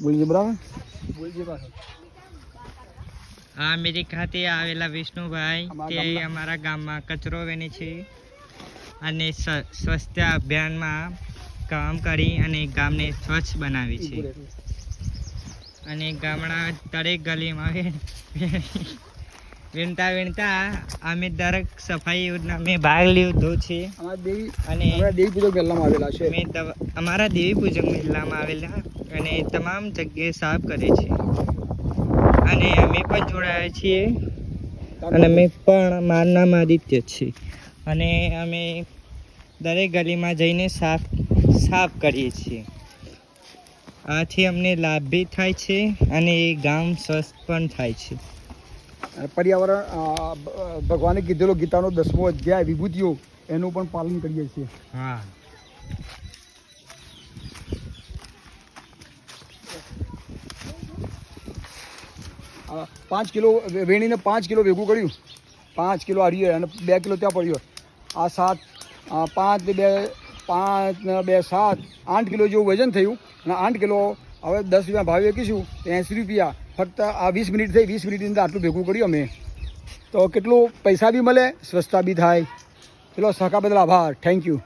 બોલજે બરાબર બોલજે પાછો. આ અમેરિકા ખાતે આવેલા વિષ્ણુભાઈ તે અમારા ગામમાં કચરો વેચે છે અને સ્વચ્છતા અભિયાનમાં કામ કરી અને ગામને સ્વચ્છ બનાવે છે અને ગામડા દરેક ગલીમાં વીણતા અમે દરેક સફાઈ યોજના મેં ભાગ લીધો છે અને દેવી પૂજક મેળામાં આવેલા છે. અમારા દેવી પૂજક મેળામાં આવેલા અને તમામ જગ્યાએ સાફ કરે છે અને અમે પણ જોડાયા છીએ અને અમે પણ મારું નામ આદિત્ય છે અને અમે દરેક ગલીમાં જઈને સાફ કરીએ છીએ. આથી અમને લાભ બી થાય છે અને એ ગામ સ્વસ્થ પણ થાય છે. પર્યાવરણ ભગવાને કીધેલો ગીતાનો 10મો અધ્યાય વિભૂતિઓ એનું પણ પાલન કરીએ છીએ. હા. 5 કિલો વેણીને 5 કિલો ભેગું કર્યું, 5 કિલો હારીએ અને 2 કિલો ત્યાં પડ્યો. આ 5 ને 2 7 8 કિલો જેવું વજન થયું અને 8 કિલો હવે 10 રૂપિયા ભાવે વેચીશું તો 80 રૂપિયા. ફક્ત આ 20 મિનિટ થઈ, 20 મિનિટની અંદર આટલું ભેગું કર્યું અમે. તો કેટલું પૈસા બી મળે, સ્વચ્છતા બી થાય. ચલો સહકાર બદલ આભાર. Thank you.